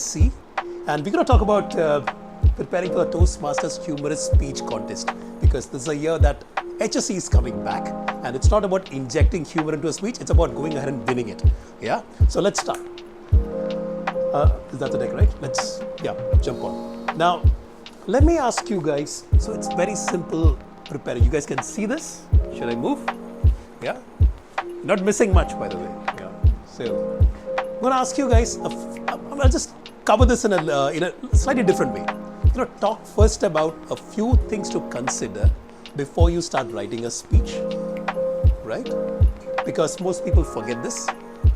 GSC, and we're going to talk about preparing for the Toastmasters Humorous Speech Contest, because this is a year that HSC is coming back, and it's not about injecting humor into a speech, it's about going ahead and winning it. Yeah, so let's start. Is that the deck, right? Let's jump on. Now, let me ask you guys, so it's very simple preparing. You guys can see this. Should I move? Yeah, not missing much, by the way. Yeah, so I'm going to ask you guys, I'll just cover this in a slightly different way. Talk first about a few things to consider before you start writing a speech, right? Because most people forget this.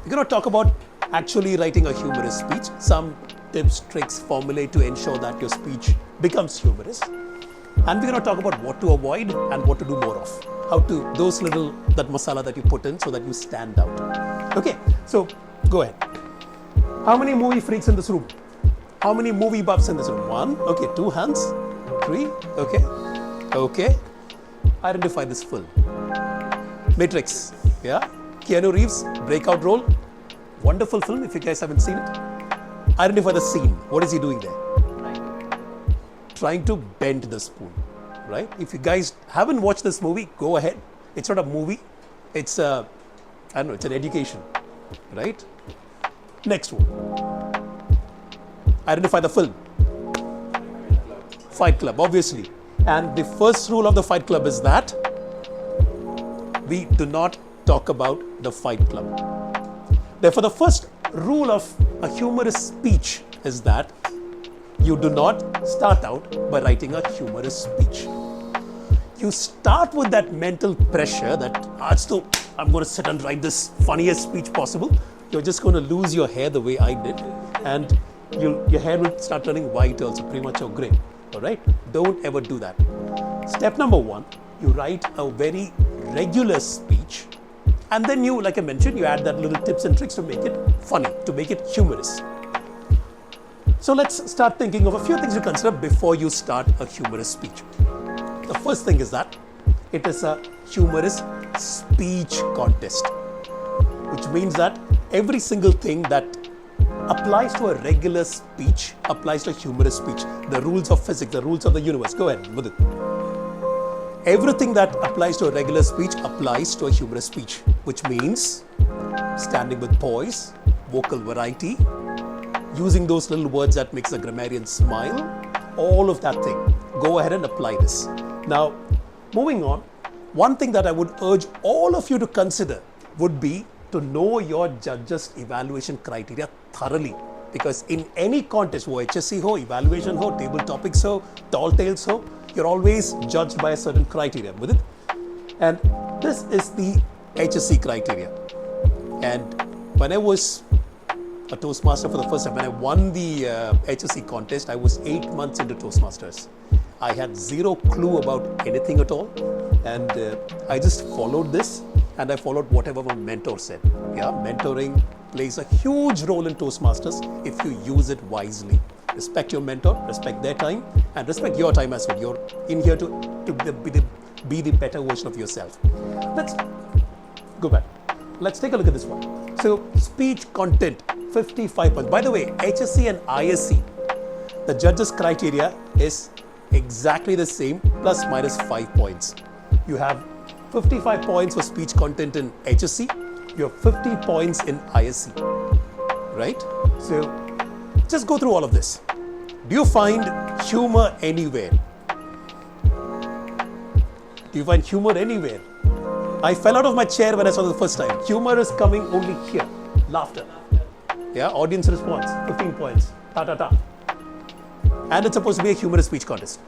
We're going to talk about actually writing a humorous speech, some tips, tricks, formulae to ensure that your speech becomes humorous. And we're going to talk about what to avoid and what to do more of. How to, that masala that you put in so that you stand out. Okay, so go ahead. How many movie freaks in this room? How many movie buffs in this room? 1, okay, 2 hands, 3, okay. Identify this film. Matrix, yeah. Keanu Reeves, breakout role. Wonderful film if you guys haven't seen it. Identify the scene. What is he doing there? Trying to bend the spoon, right? If you guys haven't watched this movie, go ahead. It's not a movie. It's it's an education, right? Next one. Identify the film. Fight Club, obviously. And the first rule of the Fight Club is that we do not talk about the Fight Club. Therefore, the first rule of a humorous speech is that you do not start out by writing a humorous speech. You start with that mental pressure that, I'm going to sit and write this funniest speech possible. You're just going to lose your hair the way I did, and your hair will start turning white also, premature gray. All right? Don't ever do that. Step number 1, you write a very regular speech, and then you, like I mentioned, you add that little tips and tricks to make it funny, to make it humorous. So let's start thinking of a few things to consider before you start a humorous speech. The first thing is that it is a humorous speech contest, which means that every single thing that applies to a regular speech applies to a humorous speech. The rules of physics, the rules of the universe. Go ahead with it. Everything that applies to a regular speech applies to a humorous speech, which means standing with poise, vocal variety, using those little words that makes a grammarian smile, all of that thing. Go ahead and apply this. Now, moving on, one thing that I would urge all of you to consider would be to know your judges' evaluation criteria thoroughly. Because in any contest, wo HSC ho, evaluation ho, table topics ho, tall tales ho, you're always judged by a certain criteria with it. And this is the HSC criteria. And when I was a Toastmaster for the first time, when I won the HSC contest, I was 8 months into Toastmasters. I had zero clue about anything at all. And I just followed this, and I followed whatever my mentor said. Yeah, mentoring plays a huge role in Toastmasters if you use it wisely. Respect your mentor, respect their time, and respect your time as well. You're in here to be the better version of yourself. Let's go back. Let's take a look at this one. So, speech content, 55 points. By the way, HSC and ISC, the judges' criteria is exactly the same, plus minus 5 points. You have 55 points for speech content in HSC, you have 50 points in ISC, right? So, just go through all of this. Do you find humor anywhere? Do you find humor anywhere? I fell out of my chair when I saw it the first time. Humor is coming only here. Laughter. Yeah, audience response, 15 points. Ta-ta-ta. And it's supposed to be a humorous speech contest.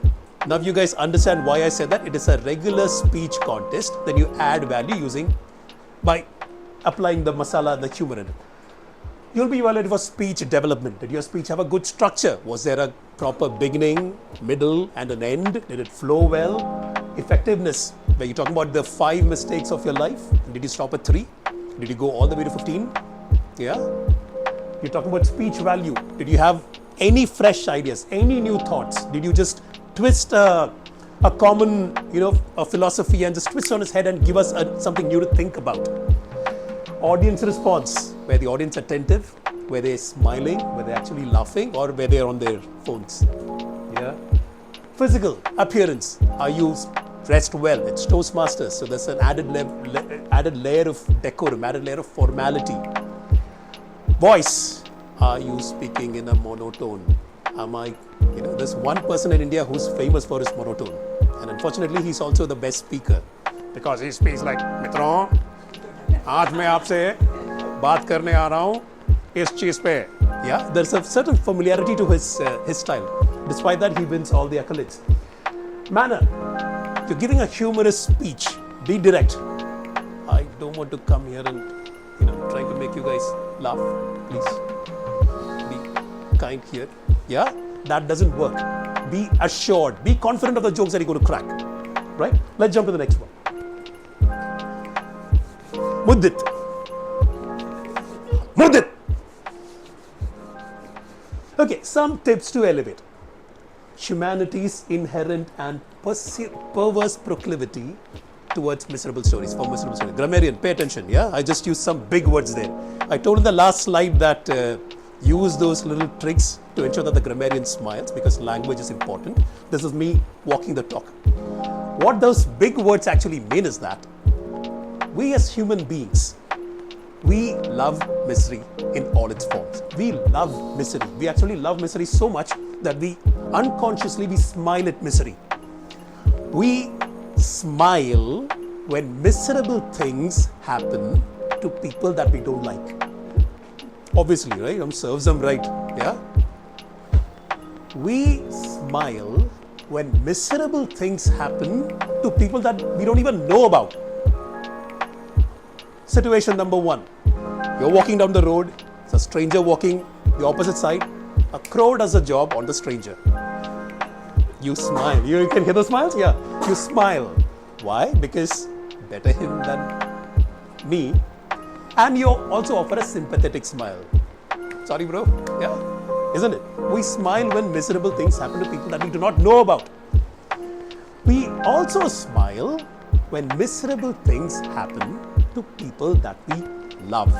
Now you guys understand why I said that. It is a regular speech contest. Then you add value by applying the masala, the humor in it. You'll be evaluated for speech development. Did your speech have a good structure? Was there a proper beginning, middle, and an end? Did it flow well? Effectiveness, where you're talking about the 5 mistakes of your life. Did you stop at 3? Did you go all the way to 15? Yeah. You're talking about speech value. Did you have any fresh ideas, any new thoughts? Did you just twist a common, a philosophy and just twist on its head and give us something new to think about? Audience response, where the audience attentive, Were they smiling? Were they actually laughing? Or were they on their phones? Yeah. Physical appearance. Are you dressed well? It's Toastmasters, so there's an added layer of decorum, added layer of formality. Voice. Are you speaking in a monotone? There's one person in India who's famous for his monotone. And unfortunately, he's also the best speaker. Because he speaks like, मित्रों, आज मैं आपसे बात करने आ रहा हूँ इस चीज पे. Yeah, there's a certain familiarity to his style. Despite that, he wins all the accolades. Manner. If you're giving a humorous speech, be direct. I don't want to come here and trying to make you guys laugh. Please be kind here. Yeah, that doesn't work. Be assured. Be confident of the jokes that you're going to crack. Right? Let's jump to the next one. Muddit. Muddit. Okay, some tips to elevate. Humanity's inherent and perverse proclivity towards miserable stories, for miserable stories. Grammarian, pay attention, yeah? I just used some big words there. I told in the last slide that use those little tricks to ensure that the grammarian smiles, because language is important. This is me walking the talk. What those big words actually mean is that we as human beings, we love misery in all its forms. We love misery. We actually love misery so much that we unconsciously smile at misery. We smile when miserable things happen to people that we don't like. Obviously, right? Serves them right. Yeah? We smile when miserable things happen to people that we don't even know about. Situation number one. You're walking down the road, it's a stranger walking the opposite side. A crow does a job on the stranger. You smile. You can hear the smiles? Yeah. You smile. Why? Because better him than me. And you also offer a sympathetic smile. Sorry, bro. Yeah. Isn't it? We smile when miserable things happen to people that we do not know about. We also smile when miserable things happen to people that we love.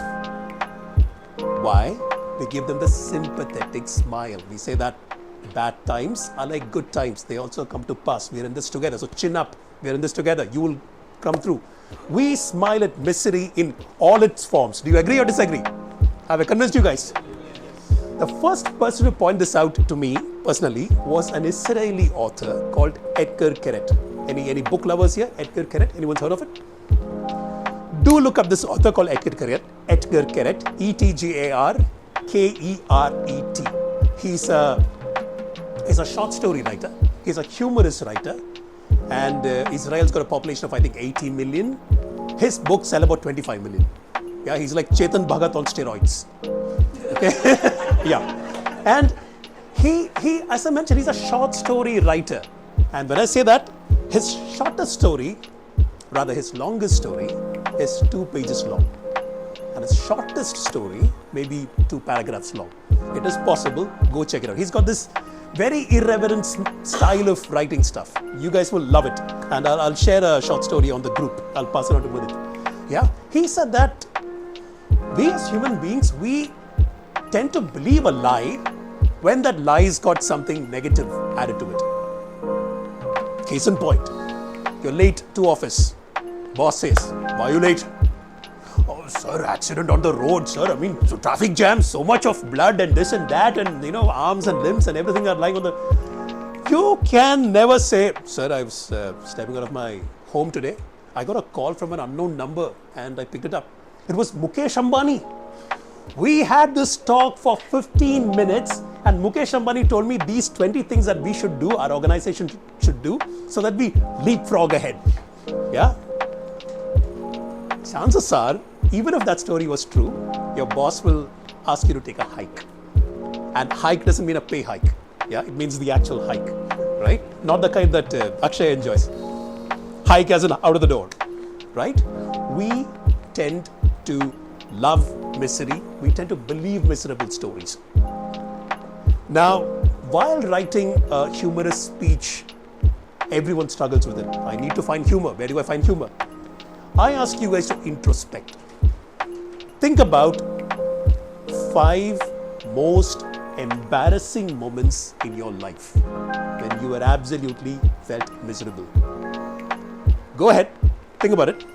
Why? We give them the sympathetic smile. We say that bad times are like good times. They also come to pass. We're in this together. So chin up. We're in this together. You will come through. We smile at misery in all its forms. Do you agree or disagree? Have I convinced you guys? The first person to point this out to me personally was an Israeli author called Edgar Keret. Any book lovers here? Edgar Keret? Anyone's heard of it? Do look up this author called Edgar Keret. Edgar Keret. Etgarkeret. He's a short story writer. He's a humorous writer. And Israel's got a population of, I think, 80 million. His books sell about 25 million. Yeah, he's like Chetan Bhagat on steroids. Okay? Yeah. And he, as I mentioned, he's a short story writer. And when I say that, his shortest story, rather his longest story, is 2 pages long. And his shortest story may be 2 paragraphs long. It is possible. Go check it out. He's got this very irreverent style of writing stuff. You guys will love it. And I'll share a short story on the group. I'll pass it on to Mudit. Yeah. He said that we as human beings, we tend to believe a lie when that lie's got something negative added to it. Case in point, you're late to office. Boss says, why are you late? Oh, sir, accident on the road, sir. I mean, so traffic jam, so much of blood and this and that, and arms and limbs and everything are lying on the... You can never say, sir, I was stepping out of my home today. I got a call from an unknown number and I picked it up. It was Mukesh Ambani. We had this talk for 15 minutes and Mukesh Ambani told me these 20 things that we should do, our organization should do, so that we leapfrog ahead. Yeah? Chances are, even if that story was true, your boss will ask you to take a hike. And hike doesn't mean a pay hike. Yeah? It means the actual hike. Right? Not the kind that Akshay enjoys. Hike as in out of the door. Right? We tend to love misery. We tend to believe miserable stories. Now, while writing a humorous speech, everyone struggles with it. I need to find humor. Where do I find humor? I ask you guys to introspect. Think about 5 most embarrassing moments in your life when you were absolutely felt miserable. Go ahead, think about it.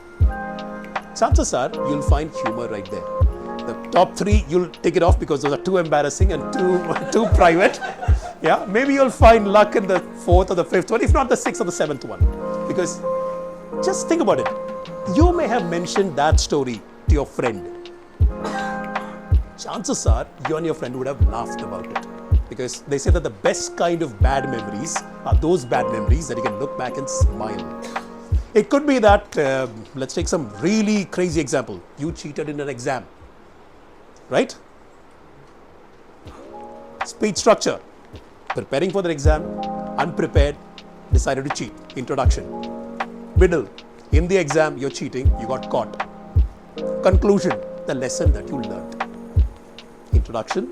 Chances are you'll find humor right there. The top 3, you'll take it off because those are too embarrassing and too private. Yeah, maybe you'll find luck in the 4th or the 5th one, if not the 6th or the 7th one. Because just think about it. You may have mentioned that story to your friend. Chances are you and your friend would have laughed about it. Because they say that the best kind of bad memories are those bad memories that you can look back and smile. It could be that, let's take some really crazy example. You cheated in an exam, right? Speech structure. Preparing for the exam, unprepared, decided to cheat. Introduction. Middle. In the exam, you're cheating, you got caught. Conclusion. The lesson that you learned. Introduction,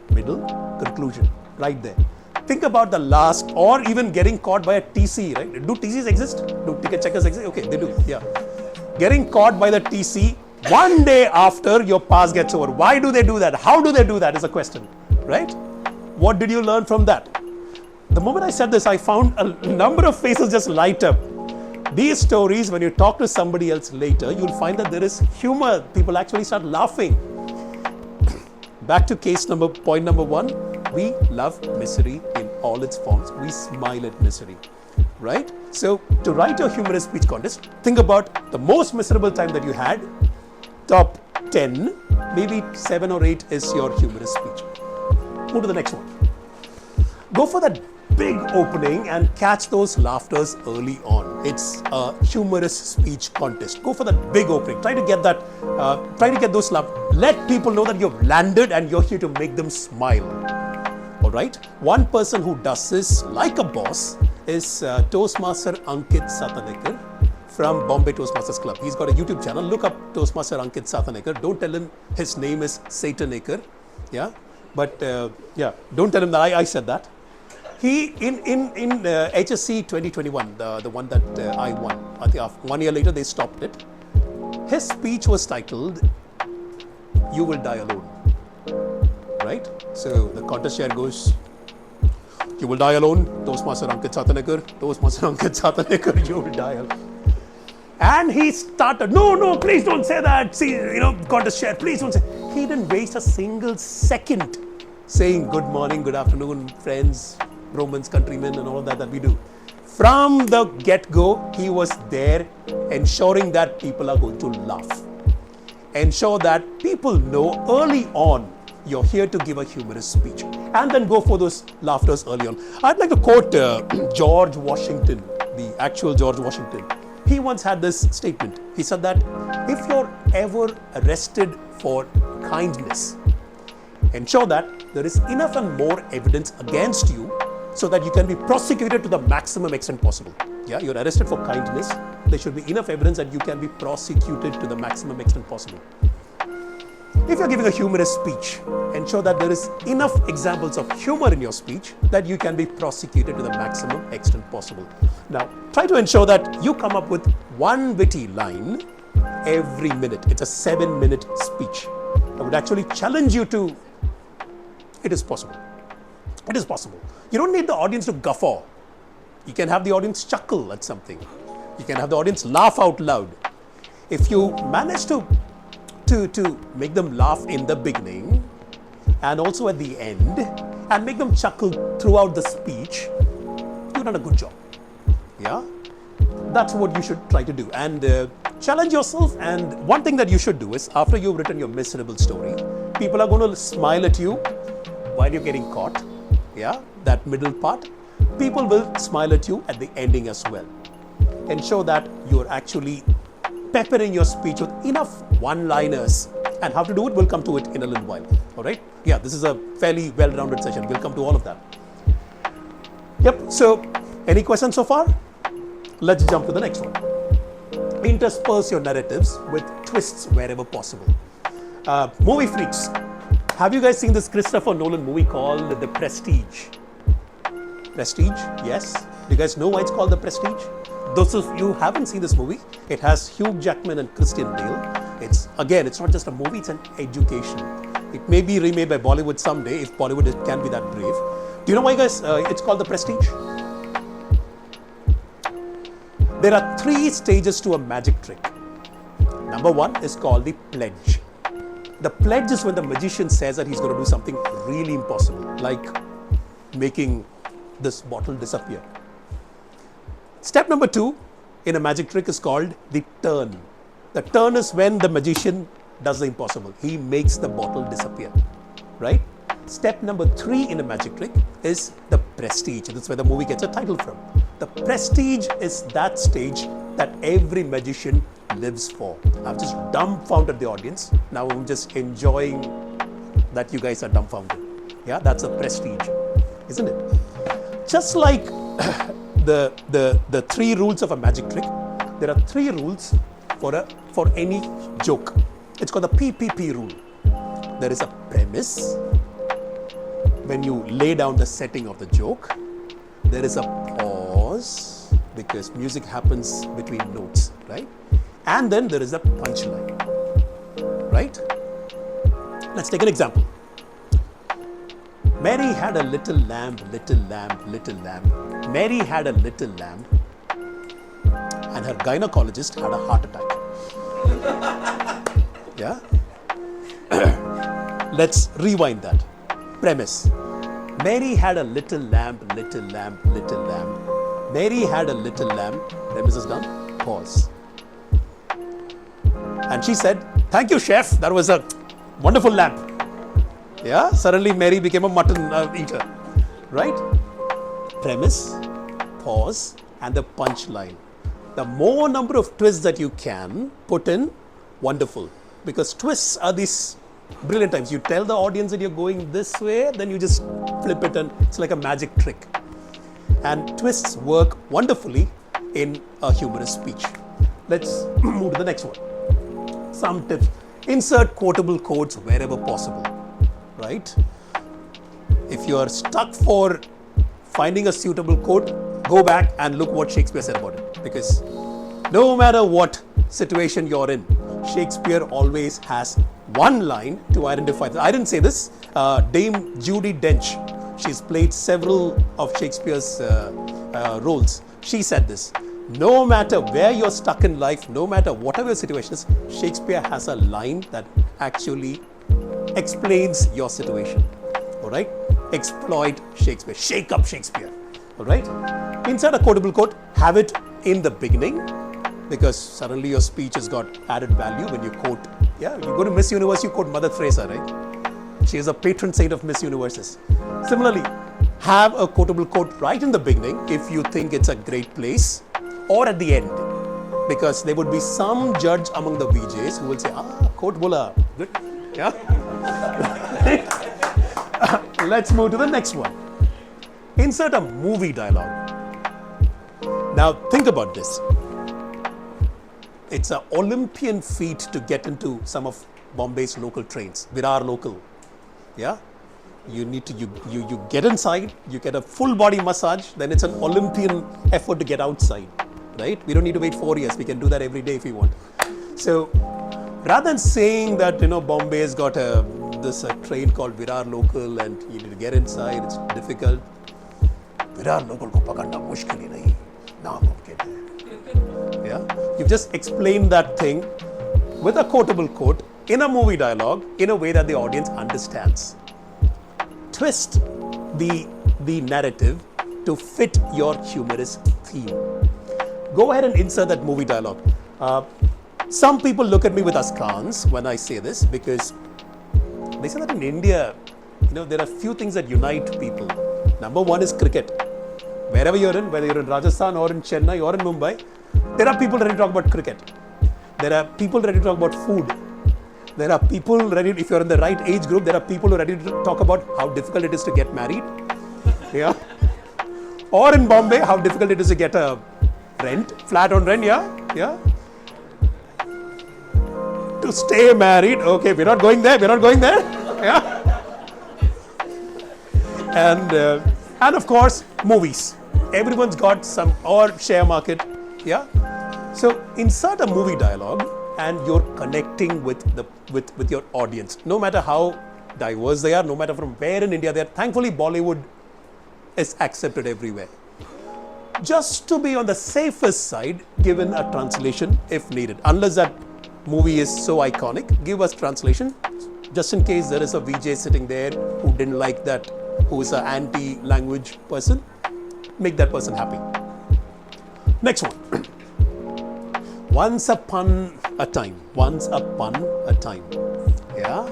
middle, conclusion. Right there. Think about the last, or even getting caught by a TC, right? Do TCs exist? Do ticket checkers exist? Okay, they do, yeah. Getting caught by the TC one day after your pass gets over. Why do they do that? How do they do that is a question, right? What did you learn from that? The moment I said this, I found a number of faces just light up. These stories, when you talk to somebody else later, you'll find that there is humor. People actually start laughing. Back to point number 1. We love misery in all its forms. We smile at misery, right? So to write your humorous speech contest, think about the most miserable time that you had. Top 10, maybe 7 or 8 is your humorous speech. Move to the next one. Go for that big opening and catch those laughters early on. It's a humorous speech contest. Go for that big opening. Try to get that. Try to get those laughs. Let people know that you've landed and you're here to make them smile. All right. One person who does this like a boss is Toastmaster Ankit Satanekar from Bombay Toastmasters Club. He's got a YouTube channel. Look up Toastmaster Ankit Satanekar. Don't tell him his name is Satanekar. Yeah. But yeah, don't tell him that I said that. He in HSC 2021, the one that I won. I think 1 year later they stopped it. His speech was titled "You Will Die Alone." Right? So the contest chair goes, "You will die alone, Toastmaster Ankit Satanekar. Toastmaster Ankit Satanekar, you will die alone." And he started, no, please don't say that. See, contest chair, please don't say. He didn't waste a single second saying good morning, good afternoon, friends, Romans, countrymen, and all of that we do. From the get-go, he was there ensuring that people are going to laugh. Ensure that people know early on you're here to give a humorous speech. And then go for those laughters early on. I'd like to quote George Washington, the actual George Washington. He once had this statement. He said that if you're ever arrested for kindness, ensure that there is enough and more evidence against you so that you can be prosecuted to the maximum extent possible. Yeah, you're arrested for kindness. There should be enough evidence that you can be prosecuted to the maximum extent possible. If you're giving a humorous speech, ensure that there is enough examples of humor in your speech that you can be prosecuted to the maximum extent possible. Now, try to ensure that you come up with one witty line every minute. It's a 7-minute speech. I would actually challenge you to. It is possible. It is possible. You don't need the audience to guffaw. You can have the audience chuckle at something. You can have the audience laugh out loud. If you manage to make them laugh in the beginning and also at the end and make them chuckle throughout the speech, you've done a good job. Yeah? That's what you should try to do. And challenge yourself. And one thing that you should do is, after you've written your miserable story, people are going to smile at you while you're getting caught. Yeah, that middle part. People will smile at you at the ending as well. Ensure that you're actually peppering your speech with enough one-liners. And how to do it, we'll come to it in a little while. All right? Yeah, this is a fairly well-rounded session. We'll come to all of that. Yep, so any questions so far? Let's jump to the next one. Intersperse your narratives with twists wherever possible. Movie freaks. Have you guys seen this Christopher Nolan movie called The Prestige? Prestige? Yes. Do you guys know why it's called The Prestige? Those of you who haven't seen this movie, it has Hugh Jackman and Christian Bale. It's not just a movie, it's an education. It may be remade by Bollywood someday, if Bollywood can be that brave. Do you know why, guys, it's called The Prestige? There are 3 stages to a magic trick. Number 1 is called the pledge. The pledge is when the magician says that he's going to do something really impossible, like making this bottle disappear. Step number 2 in a magic trick is called the turn. The turn is when the magician does the impossible. He makes the bottle disappear, right? Step number 3 in a magic trick is the prestige. That's where the movie gets a title from. The prestige is that stage that every magician lives for. I've just dumbfounded the audience. Now I'm just enjoying that you guys are dumbfounded. Yeah, that's a prestige, isn't it? Just like the 3 rules of a magic trick, there are 3 rules for any joke. It's called the PPP rule. There is a premise, when you lay down the setting of the joke. There is a pause, because music happens between notes, right? And then there is a punchline, right? Let's take an example. Mary had a little lamb, little lamb, little lamb. Mary had a little lamb, and her gynecologist had a heart attack. Yeah? Let's rewind that. Premise. Mary had a little lamb, little lamb, little lamb. Mary had a little lamb. Premise is done. Pause. And she said, "Thank you, chef. That was a wonderful lamb." Yeah? Suddenly Mary became a mutton eater. Right? Premise, pause, and the punchline. The more number of twists that you can put in, wonderful. Because twists are these brilliant times. You tell the audience that you're going this way, then you just flip it, and it's like a magic trick. And twists work wonderfully in a humorous speech. Let's move to the next one. Some tips. Insert quotable quotes wherever possible, right? If you are stuck for finding a suitable quote, go back and look what Shakespeare said about it. Because no matter what situation you're in, Shakespeare always has one line to identify. I didn't say this. Dame Judi Dench, she's played several of Shakespeare's roles. She said this: no matter where you're stuck in life, no matter whatever your situation is, Shakespeare has a line that actually explains your situation. All right? Exploit Shakespeare. Shake up Shakespeare. All right? Insert a quotable quote. Have it in the beginning, because suddenly your speech has got added value when you quote. Yeah, you go to Miss Universe, you quote Mother Teresa, right? She is a patron saint of Miss Universes. Similarly, have a quotable quote right in the beginning if you think it's a great place, or at the end, because there would be some judge among the VJs who will say, quote bola, good, yeah? Let's move to the next one. Insert a movie dialogue. Now think about this. It's an Olympian feat to get into some of Bombay's local trains, Virar local. Yeah? You need to, you get inside, you get a full body massage, then it's an Olympian effort to get outside, right? We don't need to wait 4 years. We can do that every day if we want. So rather than saying that, Bombay's got this train called Virar local and you need to get inside, it's difficult. Virar local ko pakadna mushkil hi nahi. Namumkin hai. Yeah? You've just explained that thing with a quotable quote in a movie dialogue in a way that the audience understands. Twist the narrative to fit your humorous theme. Go ahead and insert that movie dialogue. Some people look at me with askance when I say this, because they say that in India, there are few things that unite people. Number one is cricket. Wherever you're in, whether you're in Rajasthan or in Chennai or in Mumbai, there are people ready to talk about cricket. There are people ready to talk about food. There are people ready, if you're in the right age group, there are people who are ready to talk about how difficult it is to get married. Yeah. Or in Bombay, how difficult it is to get a flat on rent, yeah. To stay married, okay, we're not going there, yeah. And of course, movies. Everyone's got some, or share market, yeah. So insert a movie dialogue and you're connecting with your audience. No matter how diverse they are, no matter from where in India they are. Thankfully, Bollywood is accepted everywhere. Just to be on the safest side, given a translation if needed. Unless that movie is so iconic, give us translation. Just in case there is a VJ sitting there who didn't like that, who is an anti-language person, make that person happy. Next one. Once upon a time. Once upon a time. Yeah.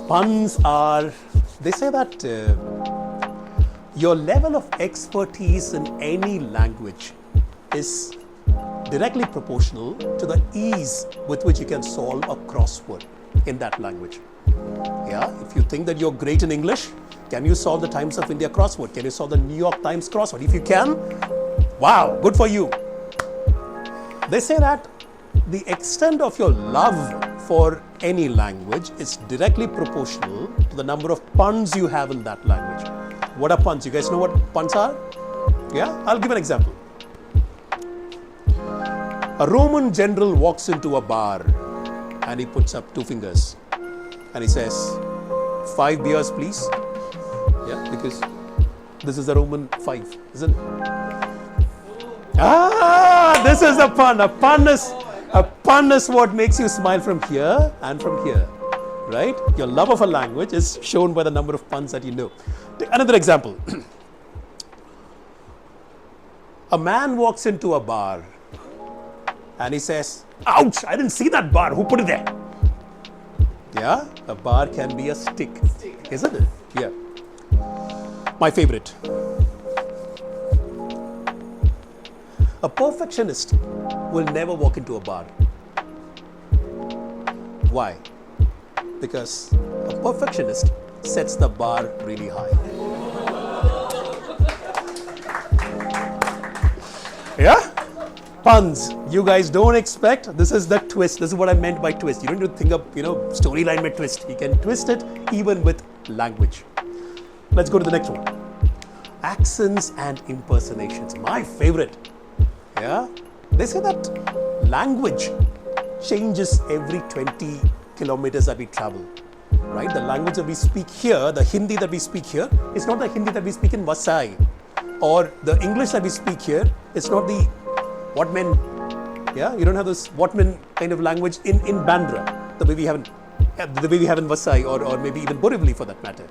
Puns are, they say that your level of expertise in any language is directly proportional to the ease with which you can solve a crossword in that language. Yeah, if you think that you're great in English, can you solve the Times of India crossword? Can you solve the New York Times crossword? If you can, wow, good for you. They say that the extent of your love for any language is directly proportional to the number of puns you have in that language. What are puns? You guys know what puns are? Yeah, I'll give an example. A Roman general walks into a bar and he puts up 2 fingers and he says, 5 beers please. Yeah, because this is the Roman 5, isn't it? Ah, this is a pun. A pun is what makes you smile from here and from here, right? Your love of a language is shown by the number of puns that you know. Take another example. A man walks into a bar and he says, ouch, I didn't see that bar. Who put it there? Yeah, a bar can be a stick, isn't it? Yeah. My favorite. A perfectionist will never walk into a bar. Why? Because a perfectionist sets the bar really high. Yeah? Puns. You guys don't expect. This is the twist. This is what I meant by twist. You don't need to think of, storyline with twist. You can twist it even with language. Let's go to the next one. Accents and impersonations. My favorite. Yeah? They say that language changes every 20 kilometers that we travel. Right? The language that we speak here, the Hindi that we speak here, is not the Hindi that we speak in Vasai. Or the English that we speak here, it's not the Whatmen. Yeah? You don't have this Whatmen kind of language in Bandra, the way we have in Vasai or maybe even Borivali for that matter.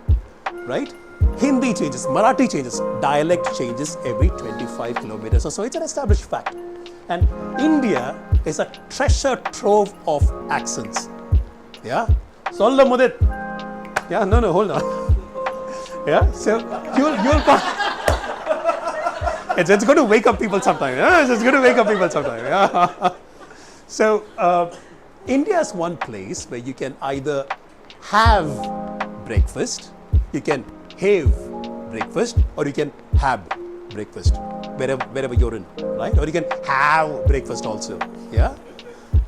Right? Hindi changes, Marathi changes, dialect changes every 25 kilometers or so. It's an established fact. And India is a treasure trove of accents. Yeah? Solla Mudit. Yeah, no, hold on. Yeah, so you'll come. It's going to wake up people sometime. Yeah? It's going to wake up people sometime. Yeah. So, India is one place where you can either have breakfast, you can have breakfast, or you can have breakfast, wherever you're in, right? Or you can have breakfast also, yeah?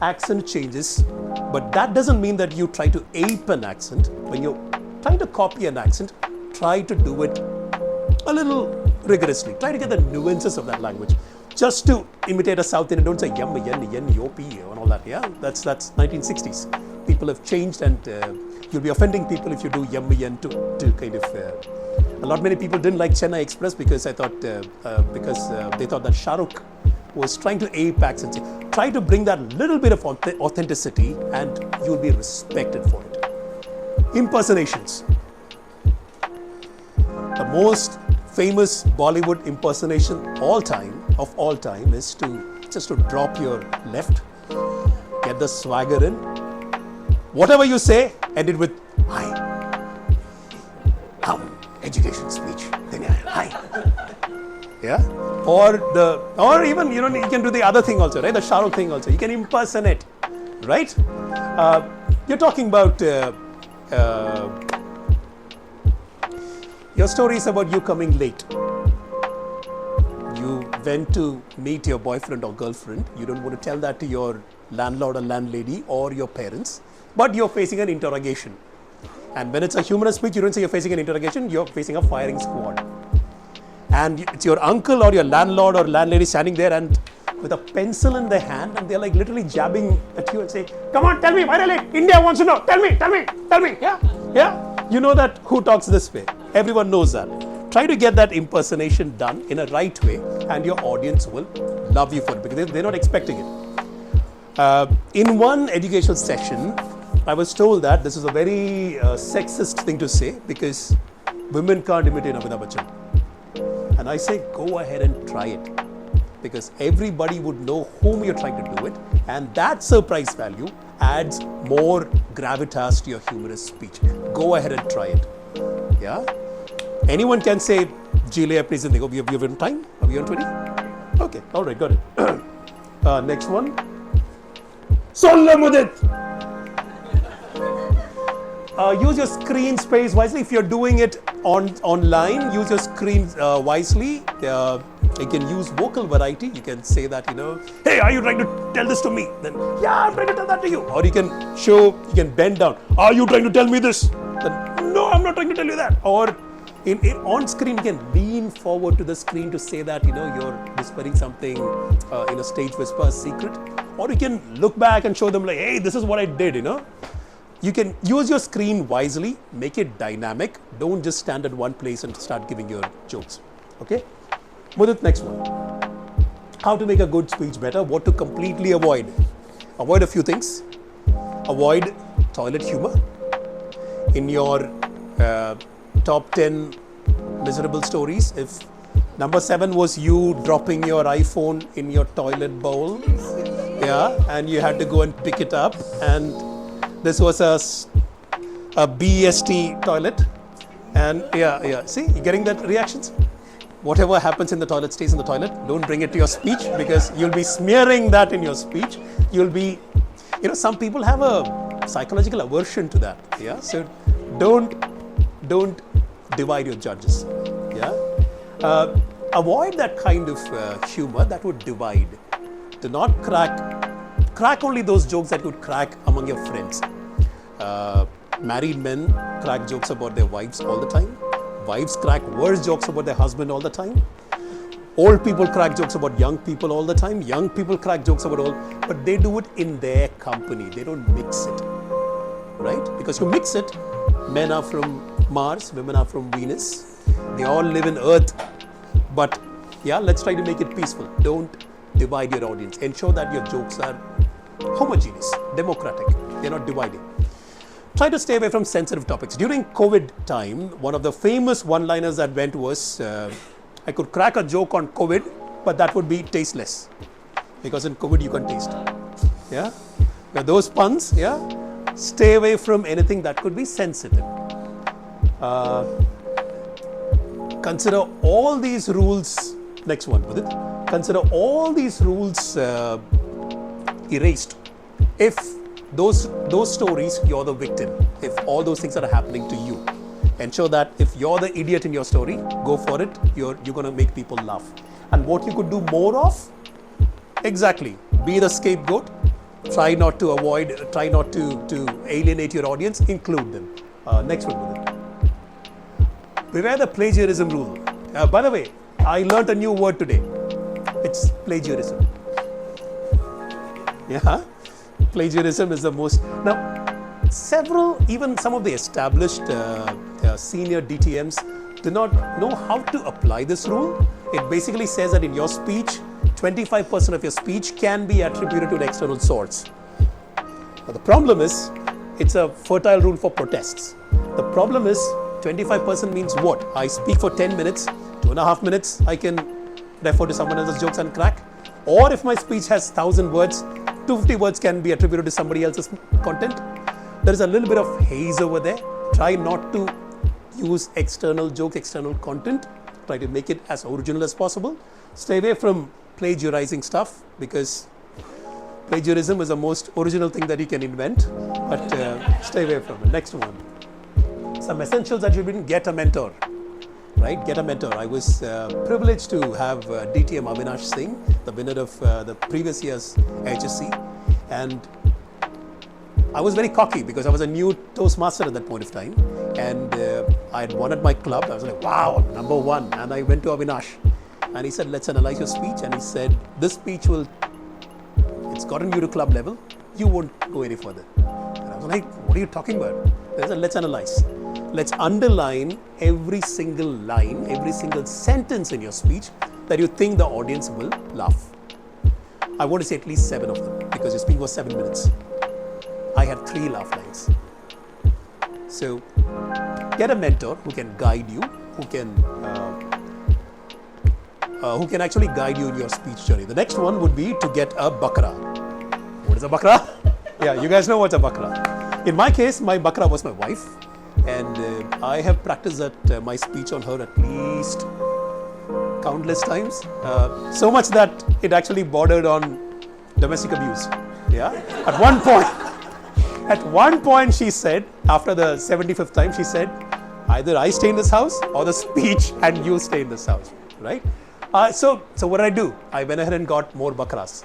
Accent changes, but that doesn't mean that you try to ape an accent. When you're trying to copy an accent, try to do it a little rigorously. Try to get the nuances of that language. Just to imitate a South Indian, don't say yum, yen, yen, yopi, and all that, yeah? That's 1960s. People have changed and you'll be offending people if you do yum, yen to kind of... a lot many people didn't like Chennai Express because they thought that Shah Rukh was trying to ape accents. Try to bring that little bit of authenticity and you'll be respected for it. Impersonations. The most famous Bollywood impersonation of all time is to drop your left, get the swagger in. Whatever you say, end it with hi. Education speech. Then hi. Yeah? Or even you can do the other thing also, right? The Shah Rukh thing also. You can impersonate, right? You're talking about your story is about you coming late. You went to meet your boyfriend or girlfriend. You don't want to tell that to your landlord or landlady or your parents, but you're facing an interrogation. And when it's a humorous speech, you don't say you're facing an interrogation, you're facing a firing squad. And it's your uncle or your landlord or landlady standing there and with a pencil in their hand and they're like literally jabbing at you and say, come on, tell me, why are you late? India wants to know, tell me, yeah? Yeah, you know that who talks this way. Everyone knows that. Try to get that impersonation done in a right way, and your audience will love you for it because they're not expecting it. In one educational session, I was told that this is a very sexist thing to say because women can't imitate Amitabh Bachchan. And I say, go ahead and try it because everybody would know whom you're trying to do it, and that surprise value adds more gravitas to your humorous speech. Go ahead and try it. Yeah? Anyone can say, Gile, please, we have in time? Are we on 20? Okay, all right, got it. Next one. Solla Mudit! Use your screen space wisely. If you're doing it online, use your screen wisely. You can use vocal variety. You can say that, hey, are you trying to tell this to me? Then, yeah, I'm trying to tell that to you. Or you can bend down. Are you trying to tell me this? Then, no, I'm not trying to tell you that. Or on screen, you can lean forward to the screen to say that, you're whispering something in a stage whisper secret. Or you can look back and show them like, hey, this is what I did, You can use your screen wisely, make it dynamic. Don't just stand at one place and start giving your jokes. Okay? Mudit, next one. How to make a good speech better, what to completely avoid. Avoid a few things. Avoid toilet humor. In your top 10 miserable stories, if number 7 was you dropping your iPhone in your toilet bowl, and you had to go and pick it up, and this was a BST toilet, and see, you're getting that reactions? Whatever happens in the toilet stays in the toilet. Don't bring it to your speech because you'll be smearing that in your speech. You'll be, some people have a psychological aversion to that. Yeah, so don't divide your judges. Yeah, avoid that kind of humor that would divide. Do not crack only those jokes that would crack among your friends. Married men crack jokes about their wives all the time. Wives crack worse jokes about their husband all the time. Old people crack jokes about young people all the time. Young people crack jokes about but they do it in their company. They don't mix it, right? Because you mix it, men are from Mars, women are from Venus. They all live in Earth. But let's try to make it peaceful. Don't divide your audience. Ensure that your jokes are homogeneous, democratic. They're not dividing. Try to stay away from sensitive topics. During COVID time, one of the famous one-liners that went was, I could crack a joke on COVID, but that would be tasteless. Because in COVID, you can taste. Yeah? Those puns, stay away from anything that could be sensitive. Consider all these rules. Next one, Udit. Consider all these rules erased. If those stories, you're the victim. If all those things are happening to you, ensure that if you're the idiot in your story, go for it. You're going to make people laugh. And what you could do more of, exactly, be the scapegoat. Try not to alienate your audience. Include them. Next one, Udit. Beware the plagiarism rule. By the way, I learned a new word today. It's plagiarism. Yeah, plagiarism is the most. Now, even some of the established senior DTMs do not know how to apply this rule. It basically says that in your speech, 25% of your speech can be attributed to an external source. But the problem is, it's a fertile rule for protests. The problem is, 25% means what? I speak for 10 minutes, 2.5 minutes, I can refer to someone else's jokes and crack. Or if my speech has 1,000 words, 250 words can be attributed to somebody else's content. There is a little bit of haze over there. Try not to use external jokes, external content. Try to make it as original as possible. Stay away from plagiarizing stuff because plagiarism is the most original thing that you can invent. But stay away from it. Next one. Some essentials that you've been: get a mentor. Right? Get a mentor. I was privileged to have DTM Avinash Singh, the winner of the previous year's HSC. And I was very cocky because I was a new Toastmaster at that point of time. And I had won at my club. I was like, wow, number 1. And I went to Avinash. And he said, let's analyze your speech. And he said, this speech it's gotten you to club level. You won't go any further. And I was like, what are you talking about? Let's analyze. Let's underline every single line, every single sentence in your speech that you think the audience will laugh. I want to say at least 7 of them because your speech was 7 minutes. I had 3 laugh lines. So get a mentor who can guide you, who can actually guide you in your speech journey. The next one would be to get a bakra. What is a bakra? Yeah, you guys know what's a bakra. In my case, my bakra was my wife, and I have practiced my speech on her at least countless times. So much that it actually bordered on domestic abuse. Yeah. At one point she said, after the 75th time, she said, either I stay in this house or the speech and you stay in this house, right? So what did I do? I went ahead and got more bakras.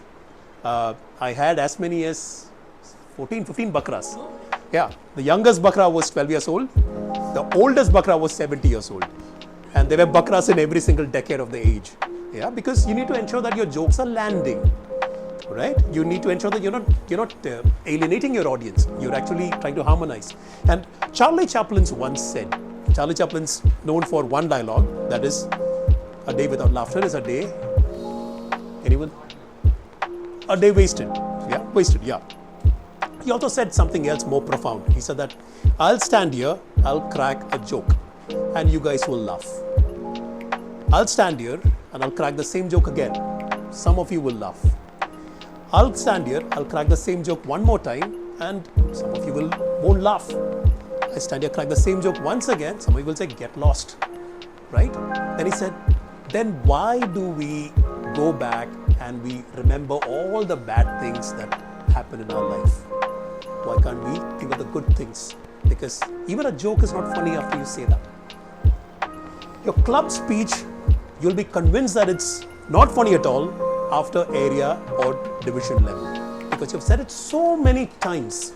I had as many as 14, 15 bakras. Yeah, the youngest bakra was 12 years old. The oldest bakra was 70 years old. And there were bakras in every single decade of the age. Yeah, because you need to ensure that your jokes are landing, right? You need to ensure that you're not alienating your audience. You're actually trying to harmonize. And Charlie Chaplin's once said, Charlie Chaplin's known for one dialogue, that is, a day without laughter is a day, anyone? A day wasted. Yeah, wasted, yeah. He also said something else more profound. He said that, I'll stand here, I'll crack a joke, and you guys will laugh. I'll stand here, and I'll crack the same joke again. Some of you will laugh. I'll stand here, I'll crack the same joke one more time, and some of you won't laugh. I stand here, crack the same joke once again, some of you will say, get lost, right? Then he said, then why do we go back and we remember all the bad things that happen in our life? Why can't we think of the good things? Because even a joke is not funny after you say that. Your club speech, you'll be convinced that it's not funny at all after area or division level. Because you've said it so many times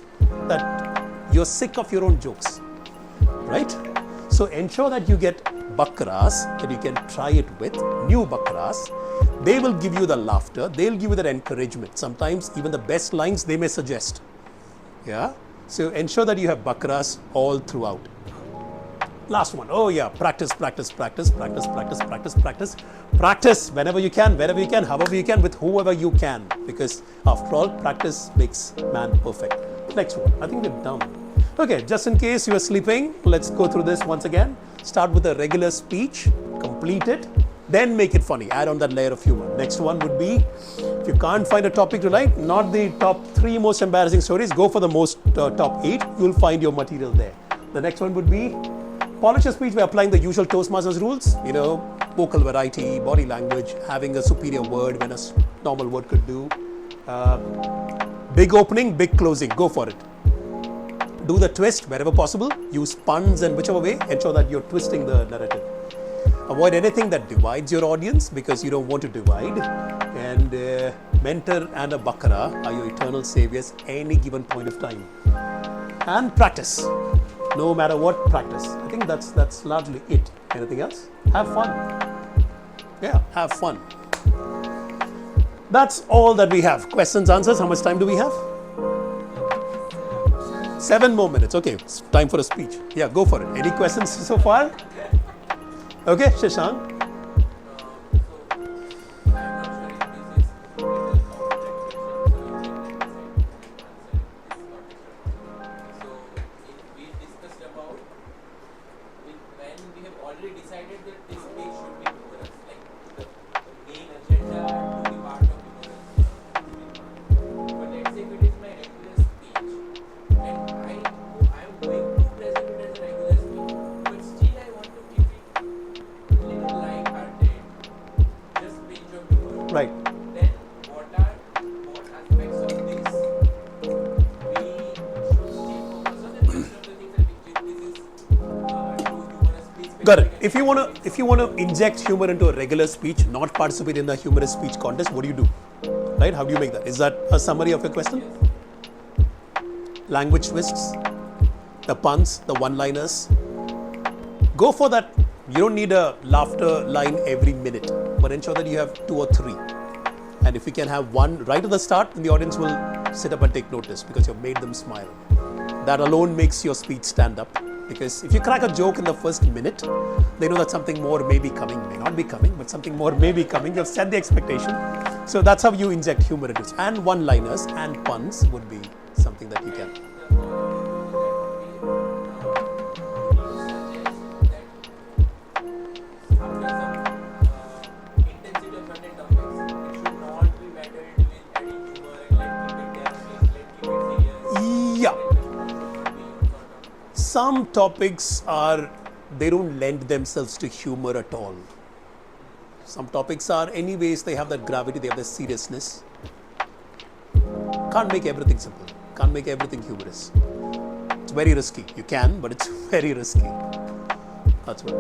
that you're sick of your own jokes, right? So ensure that you get bakras that you can try it with, new bakras. They will give you the laughter, they'll give you that encouragement. Sometimes even the best lines they may suggest. Yeah? So ensure that you have bakras all throughout. Last one. Oh yeah, practice, practice, practice, practice, practice, practice, practice. Practice whenever you can, wherever you can, however you can, with whoever you can. Because after all, practice makes man perfect. Next one. I think we're done. Okay, just in case you are sleeping, let's go through this once again. Start with a regular speech, complete it, then make it funny. Add on that layer of humor. Next one would be, if you can't find a topic to write, not the top 3 most embarrassing stories, go for the most top 8. You'll find your material there. The next one would be, polish your speech by applying the usual Toastmasters rules. You know, vocal variety, body language, having a superior word when a normal word could do. Big opening, big closing. Go for it. Do the twist wherever possible. Use puns and whichever way. Ensure that you're twisting the narrative. Avoid anything that divides your audience because you don't want to divide. And mentor and a bakra are your eternal saviors any given point of time. And practice. No matter what, practice. I think that's largely it. Anything else? Have fun. Yeah, have fun. That's all that we have. Questions, answers. How much time do we have? 7 more minutes. Okay, it's time for a speech. Yeah, go for it. Any questions so far? Okay, Shashank. Right. Then what aspects of this we should still focus on, and most of the things that this is to humorous speech. Got it. If you want to inject humor into a regular speech, not participate in the humorous speech contest, what do you do? Right? How do you make that? Is that a summary of your question? Yes. Language twists, the puns, the one-liners. Go for that. You don't need a laughter line every minute, but ensure that you have 2 or 3. And if you can have one right at the start, then the audience will sit up and take notice because you've made them smile. That alone makes your speech stand up. Because if you crack a joke in the first minute, they know that something more may be coming, may not be coming, but something more may be coming. You've set the expectation. So that's how you inject humor into it. And one-liners and puns would be something that you can. Yeah. Some topics they don't lend themselves to humor at all. Some topics are, anyways, they have that gravity, they have the seriousness. Can't make everything simple. Can't make everything humorous. It's very risky. You can, but it's very risky. That's what.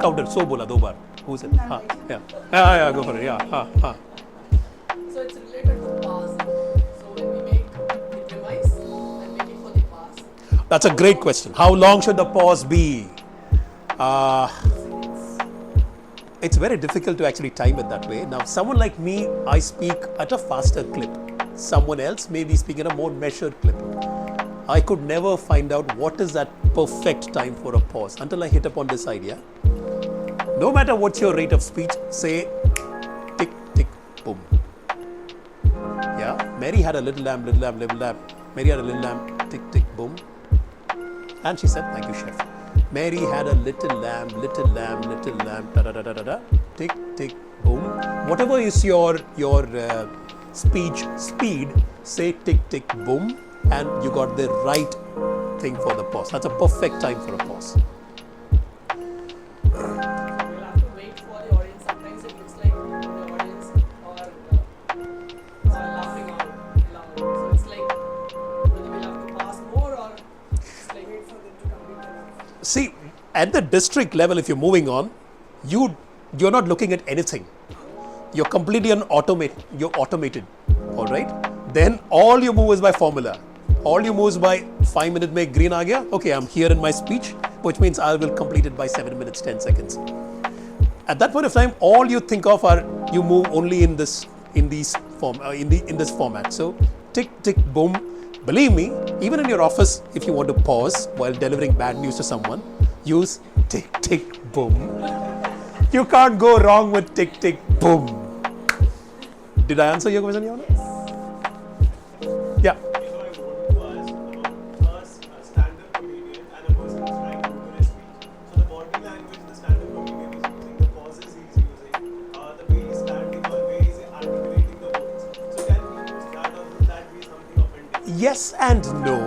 Counter. So bola, do bar. Who's it? Yeah, go for it. Yeah. So it's related to past. So when we make improvise and make it for the past. That's a great question. How long should the pause be? It's very difficult to actually time it that way. Now, someone like me, I speak at a faster clip. Someone else may be speaking at a more measured clip. I could never find out what is that perfect time for a pause until I hit upon this idea. No matter what's your rate of speech, say tick, tick, boom. Yeah, Mary had a little lamb, little lamb, little lamb. Mary had a little lamb, tick, tick, boom. And she said, thank you, chef. Mary had a little lamb, little lamb, little lamb, da da da da da da. Tick, tick, boom. Whatever is your speech speed, say tick, tick, boom, and you got the right thing for the pause. That's a perfect time for a pause. We'll have to wait for the audience. Sometimes it looks like the audience are laughing out loud. So it's like whether we'll have to pass more or just like wait for them to complete their answer. See, at the district level, if you're moving on, you're not looking at anything. You're completely you're automated, all right? Then all you move is by formula. All you move is by 5 minute make green aa gaya. Okay, I'm here in my speech, which means I will complete it by 7 minutes, 10 seconds. At that point of time, all you think of are you move only in this format. So tick, tick, boom. Believe me, even in your office, if you want to pause while delivering bad news to someone, use tick, tick, boom. You can't go wrong with tick, tick, boom. Did I answer your question, Your Honor? Yeah. If I want to ask about a stand-up comedian and a person who's trying to do his speech, so the body language the stand-up comedian is using, the pauses he's using, the way he's standing or way he's articulating the words. So can we use that or would that be something offending? Yes and no.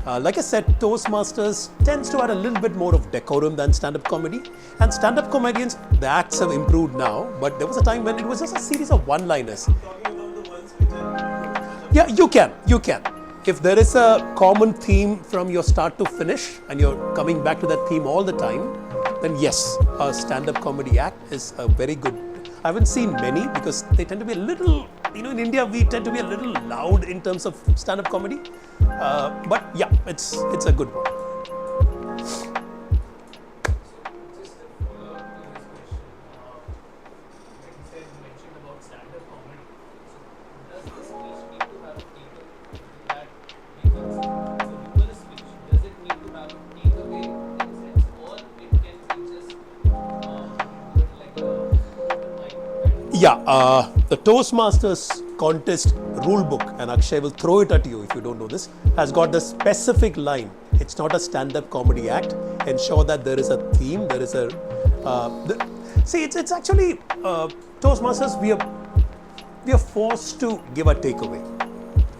Like I said, Toastmasters tends to add a little bit more of decorum than stand-up comedy. And stand-up comedians, the acts have improved now, but there was a time when it was just a series of one-liners. Talking about the ones which are Yeah, you can. If there is a common theme from your start to finish and you're coming back to that theme all the time, then yes, a stand-up comedy act is a very good. I haven't seen many because they tend to be a little, in India we tend to be a little loud in terms of stand-up comedy. But yeah, it's a good one. Just a follow-up to his question. Like he said, you mentioned about stand-up comedy. So does the speech need to have a takeaway that becomes the humorous speech? Does it need to have a takeaway in a sense, or it can be just do it like a open mic kind of? Yeah, the Toastmasters contest rule book, and Akshay will throw it at you if you don't know this, has got the specific line. It's not a stand-up comedy act. Ensure that there is a theme, there is a... it's actually, Toastmasters, we are forced to give a takeaway,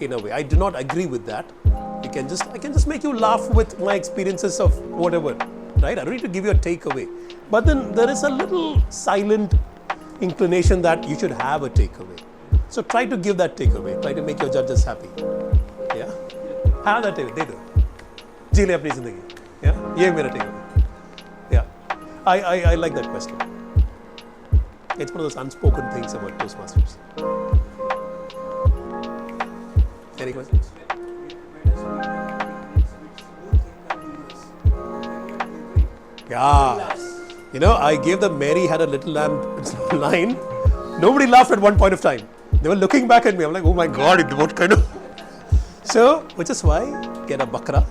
in a way. I do not agree with that. I can just make you laugh with my experiences of whatever, right? I don't need to give you a takeaway. But then there is a little silent inclination that you should have a takeaway. So try to give that takeaway. Try to make your judges happy. Yeah? Have that takeaway. They do. जी ले अपनी जिंदगी. Yeah? ये मेरा takeaway. Yeah. I like that question. It's one of those unspoken things about Toastmasters. Any questions? Yeah. I gave the Mary had a little lamb line. Nobody laughed at one point of time. They were looking back at me. I'm like, oh my God, what kind of... So, which is why get a bakra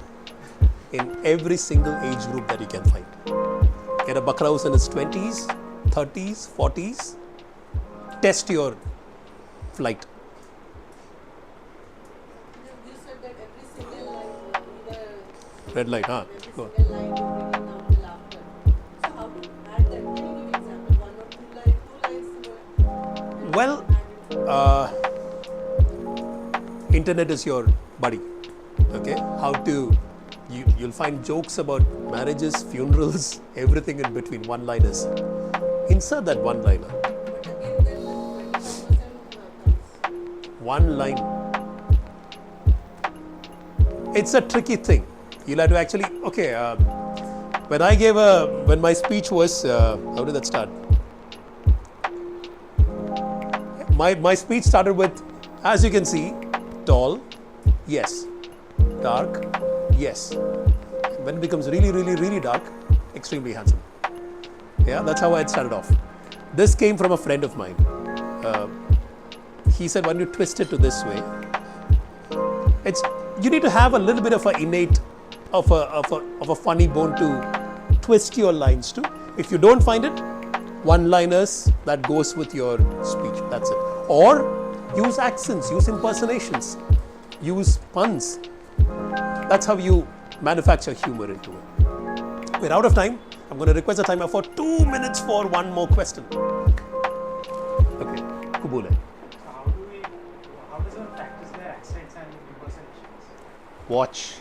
in every single age group that you can find. Get a bakra who's in his 20s, 30s, 40s. Test your flight. You said that every single line, either Red light, huh? every Go on. single line will bring in down the laughter. So how to add that? Can you give example? One or two lines? Well, internet is your buddy. Okay, how to you'll find jokes about marriages, funerals, everything in between. One-liners. Insert that one-liner. But again, then the 20% comes. One line. It's a tricky thing. You'll have to actually. Okay. When my speech was, how did that start? My speech started with, as you can see, tall, yes. Dark, yes. When it becomes really, really, really dark, extremely handsome. Yeah, that's how I started off. This came from a friend of mine. He said, when you twist it to this way, you need to have a little bit of an innate, of a funny bone to twist your lines to. If you don't find it, one-liners that goes with your speech. That's it. Or use accents, use impersonations, use puns. That's how you manufacture humor into it. We're out of time. I'm going to request a timer for 2 minutes for one more question. Okay, Kubule. How does one practice their accents and impersonations? Watch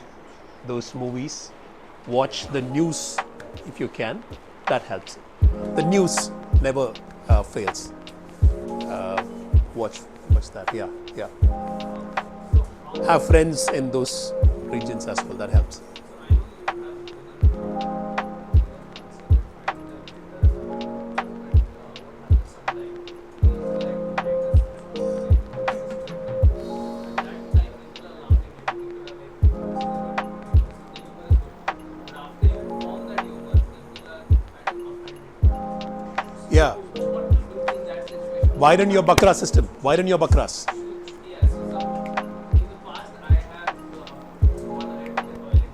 those movies. Watch the news if you can. That helps. The news never fails. Watch that. Yeah. Have friends in those regions as well. That helps. Yeah. Widen your bakra system. Widen your bakras. Yeah, so in the past I have gone ahead with the toilet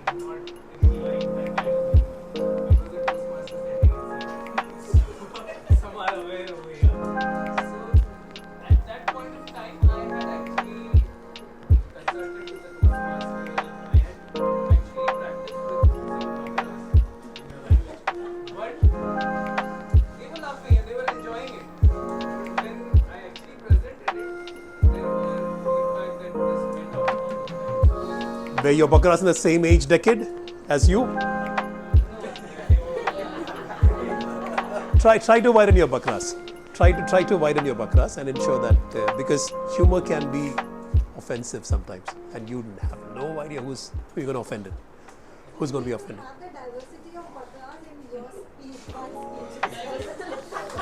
humor and people did not really like that kind of thing because it was much aesthetic. Some are aware over here. So at that point of time I had actually consulted with the Toastmaster and I had actually practiced with using bakras in the language. But they were laughing and they were enjoying it. When I actually presented it, there were feedback that this went off. Were your bakras in the same age decade as you? Try to widen your bakras. Try to widen your bakras and ensure that because humor can be offensive sometimes, and you have no idea who you're going to offend it. Who's going to be offended? Have the diversity of bakras in your speech, one speech.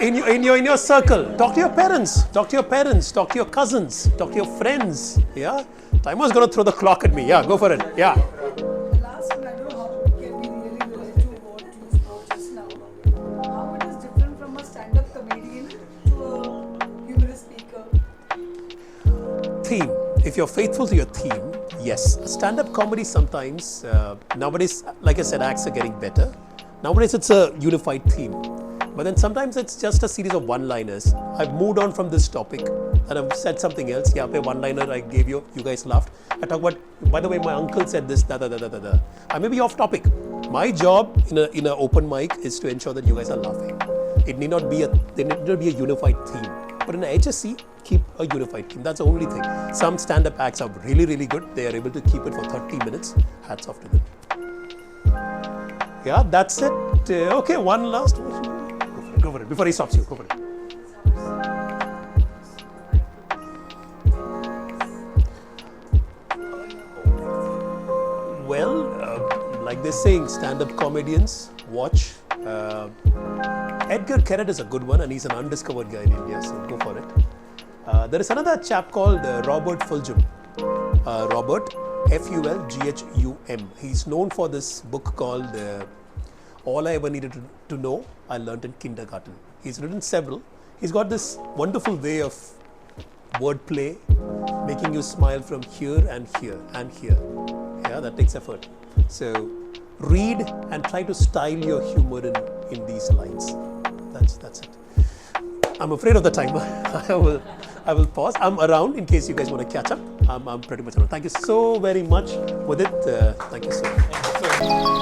In your circle, talk to your parents, talk to your cousins, talk to your friends. Yeah, timer's gonna throw the clock at me. Yeah, go for it. Yeah. The last one, I don't know how can we really relate to what you spoke just now. How it is different from a stand-up comedian to a humorous speaker. Theme. If you're faithful to your theme, yes. Stand-up comedy sometimes nowadays, like I said, acts are getting better. Nowadays, it's a unified theme. But then sometimes it's just a series of one-liners. I've moved on from this topic and I've said something else. Yeah, a one-liner I gave you, you guys laughed. I talk about, by the way, my uncle said this, da da da da da da. I may be off topic. My job in an open mic is to ensure that you guys are laughing. It need not be a unified theme. But in a HSC, keep a unified theme. That's the only thing. Some stand-up acts are really, really good. They are able to keep it for 30 minutes. Hats off to them. Yeah, that's it. Okay, one last one. Go for it. Before he stops you, go for it. Well, like they're saying, stand-up comedians, watch. Edgar Keret is a good one and he's an undiscovered guy in India, so go for it. There is another chap called Robert Fulghum. Robert, Fulghum. He's known for this book called All I Ever Needed to Know, I Learned in Kindergarten. He's written several. He's got this wonderful way of wordplay, making you smile from here and here and here. Yeah, that takes effort. So read and try to style your humor in these lines. That's it. I'm afraid of the timer. I will pause. I'm around in case you guys want to catch up. I'm pretty much around. Thank you so very much, Udit. Thank you so much. Thank you so much.